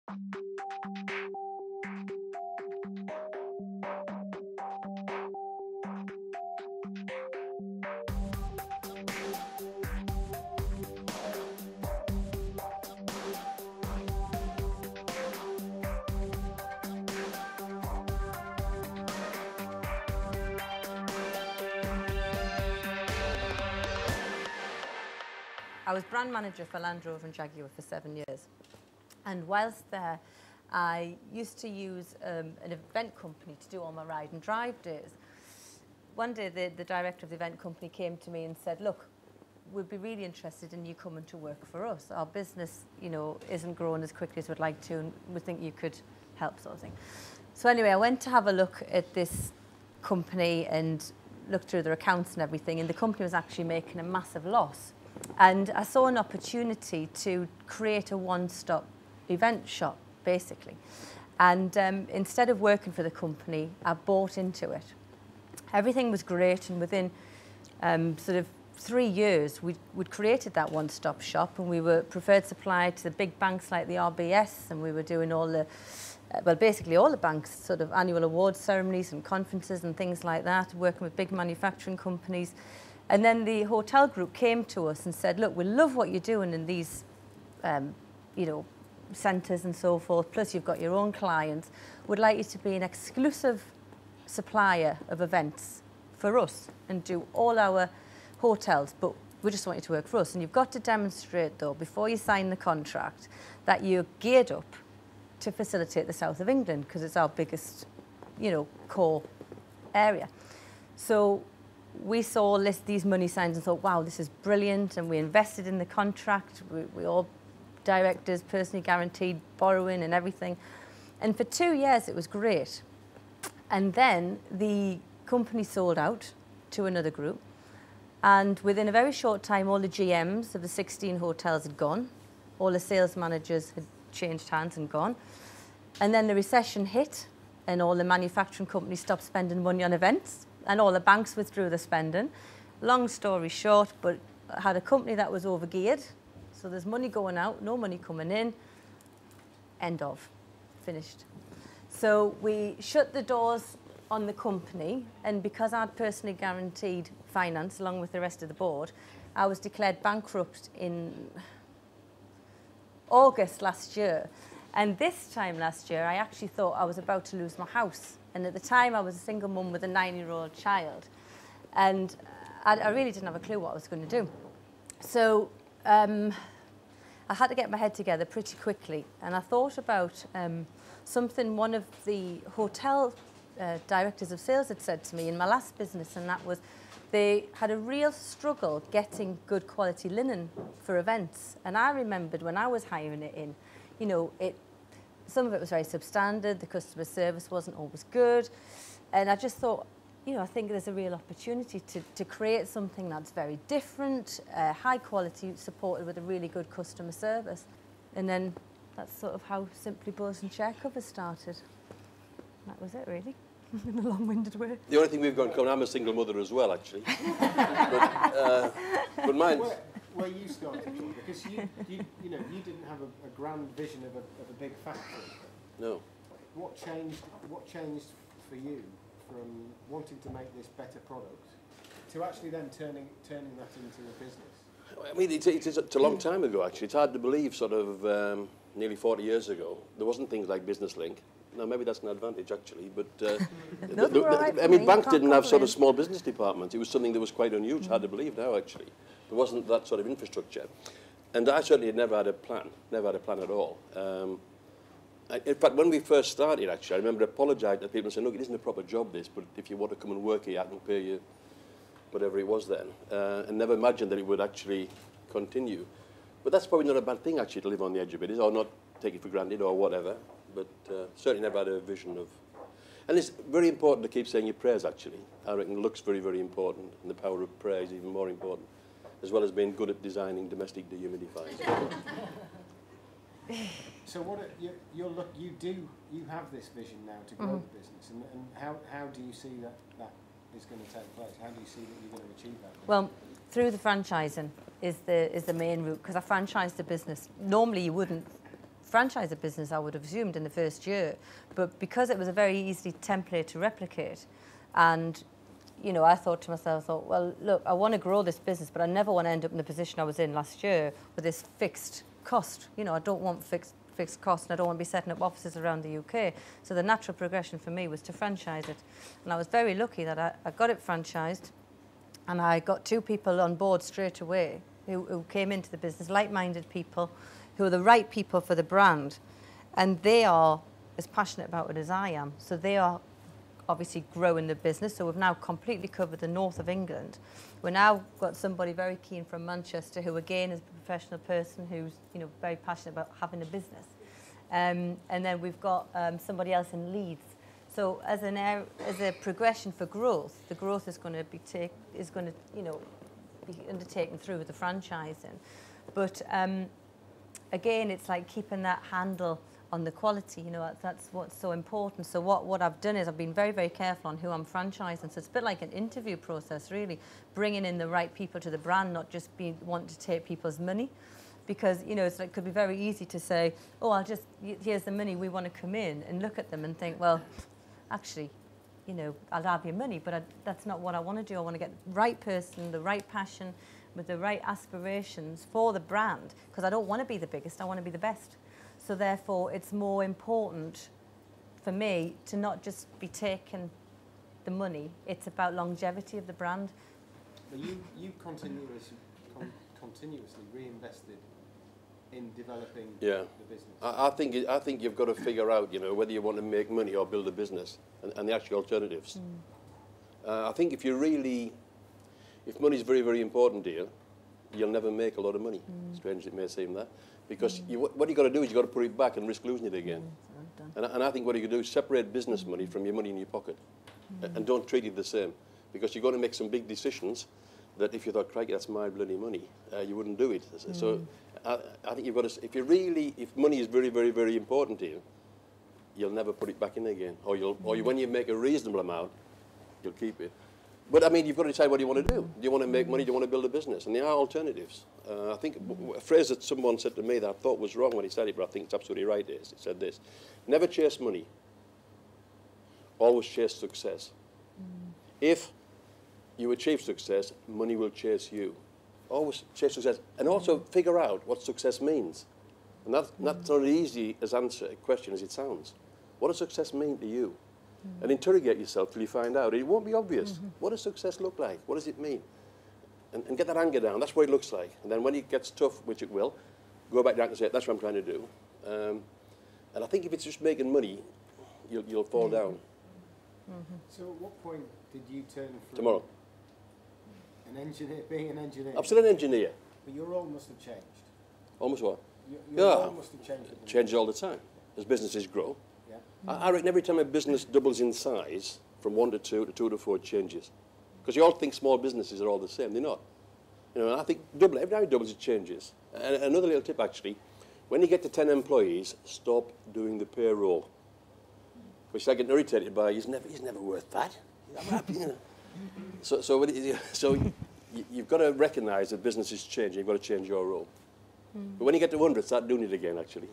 I was brand manager for Land Rover and Jaguar for 7 years. And whilst there, I used to use an event company to do all my ride and drive days. One day, the director of the event company came to me and said, look, we'd be really interested in you coming to work for us. Our business, you know, isn't growing as quickly as we'd like to, and we think you could help, sort of thing. So anyway, I went to have a look at this company and looked through their accounts and everything, and the company was actually making a massive loss. And I saw an opportunity to create a one-stop event shop, basically. And instead of working for the company, I bought into it. Everything was great, and within sort of 3 years, we'd created that one-stop shop, and we were preferred supplier to the big banks like the RBS, and we were doing all the, well, basically all the banks' sort of annual awards ceremonies and conferences and things like that, working with big manufacturing companies. And then the hotel group came to us and said, look, we love what you're doing in these, you know, centres and so forth, plus you've got your own clients. We'd like you to be an exclusive supplier of events for us and do all our hotels, but we just want you to work for us. And you've got to demonstrate, though, before you sign the contract, that you're geared up to facilitate the south of England, because it's our biggest, you know, core area. So we saw these money signs and thought, wow, this is brilliant, and we invested in the contract. We all directors, personally guaranteed, borrowing and everything. And for 2 years, it was great. And then the company sold out to another group. And within a very short time, all the GMs of the 16 hotels had gone. All the sales managers had changed hands and gone. And then the recession hit, and all the manufacturing companies stopped spending money on events, and all the banks withdrew their spending. Long story short, but I had a company that was overgeared. So there's money going out, no money coming in. End of. Finished. So we shut the doors on the company, and because I'd personally guaranteed finance along with the rest of the board, I was declared bankrupt in August last year. And this time last year, I actually thought I was about to lose my house. And at the time, I was a single mum with a 9-year-old child. And I really didn't have a clue what I was going to do. So I had to get my head together pretty quickly. And I thought about something one of the hotel directors of sales had said to me in my last business, and that was they had a real struggle getting good quality linen for events. And I remembered when I was hiring it in, you know, some of it was very substandard, the customer service wasn't always good. And I just thought, you know, I think there's a real opportunity to create something that's very different, high quality, supported with a really good customer service. And then that's sort of how Simply Bows and chair covers started. That was it, really, in a long-winded way. The only thing we've got in common, I'm a single mother as well, actually. but mine... Where you started from, because you didn't have a grand vision of a big factory. No. What changed for you from wanting to make this better product to actually then turning that into a business? I mean, it's a long time ago, actually. It's hard to believe, sort of nearly 40 years ago. There wasn't things like Business Link. Now, maybe that's an advantage, actually, but I mean, banks didn't have sort of small business departments. It was something that was quite unusual, hard to believe now, actually. There wasn't that sort of infrastructure. And I certainly had never had a plan at all. In fact, when we first started, actually, I remember apologising to people and saying, look, it isn't a proper job, this, but if you want to come and work here, I can pay you whatever it was then. And never imagined that it would actually continue. But that's probably not a bad thing, actually, to live on the edge of it, or not take it for granted or whatever. But certainly never had a vision of... And it's very important to keep saying your prayers, actually. I reckon luck's very, very important, and the power of prayer is even more important, as well as being good at designing domestic dehumidifiers. So what you have this vision now to grow the business, and how do you see that is going to take place? How do you see that you're going to achieve that? Well, through the franchising is the main route, because I franchised the business. Normally you wouldn't franchise a business, I would have assumed, in the first year. But because it was a very easy template to replicate, and you know, I thought to myself, well, look, I want to grow this business, but I never want to end up in the position I was in last year with this fixed cost. You know, I don't want fixed costs, and I don't want to be setting up offices around the UK. So the natural progression for me was to franchise it. And I was very lucky that I got it franchised, and I got 2 people on board straight away who came into the business, like-minded people, who are the right people for the brand. And they are as passionate about it as I am. So they are obviously growing the business. So we've now completely covered the north of England. We're now got somebody very keen from Manchester who again is a professional person who's, you know, very passionate about having a business. And then we've got somebody else in Leeds. So as a progression for growth, the growth is going to be you know, be undertaken through the franchising. But again, it's like keeping that handle on the quality, you know, that's what's so important. So what I've done is I've been very, very careful on who I'm franchising. So it's a bit like an interview process, really, bringing in the right people to the brand, not just wanting to take people's money. Because, you know, it could be very easy to say, oh, here's the money, we want to come in, and look at them and think, well, actually, you know, I'll have your money, but that's not what I want to do. I want to get the right person, the right passion, with the right aspirations for the brand, because I don't want to be the biggest, I want to be the best. So therefore, it's more important for me to not just be taking the money, it's about longevity of the brand. But you continuously reinvested in developing the business. I think you've got to figure out, you know, whether you want to make money or build a business, and the actual alternatives. I think if money is very, very important to you, you'll never make a lot of money. Strange it may seem that, because what you've got to do is you've got to put it back and risk losing it again. And I think what you can do is separate business money from your money in your pocket, and don't treat it the same, because you're going to make some big decisions that if you thought, crikey, that's my bloody money, you wouldn't do it. So I think you've got to, if money is very, very, very important to you, you'll never put it back in again. Or when you make a reasonable amount, you'll keep it. But I mean, you've got to decide what you want to do. Do you want to make money? Do you want to build a business? And there are alternatives. I think a phrase that someone said to me that I thought was wrong when he said it, but I think it's absolutely right, is it said this: never chase money, always chase success. If you achieve success, money will chase you. Always chase success. And also figure out what success means. And that's not as easy as answer a question as it sounds. What does success mean to you? And interrogate yourself till you find out. It won't be obvious. What does success look like? What does it mean? And get that anger down. That's what it looks like. And then when it gets tough, which it will, go back down and say, that's what I'm trying to do. And I think if it's just making money, you'll fall down. So at what point did you turn from... Tomorrow. An engineer, being an engineer. I'm still an engineer. But your role must have changed. Almost what? Your role must have changed. Changes all the time as businesses grow. Yeah. I reckon every time a business doubles in size, from 1 to 2 to 2 to 4, it changes. Because you all think small businesses are all the same. They're not. You know, I think every time it doubles, it changes. And another little tip, actually, when you get to 10 employees, stop doing the payroll. Which I get irritated by. He's never worth that. I'm happy, you know. So you've got to recognise that business is changing. You've got to change your role. But when you get to 100, start doing it again, actually.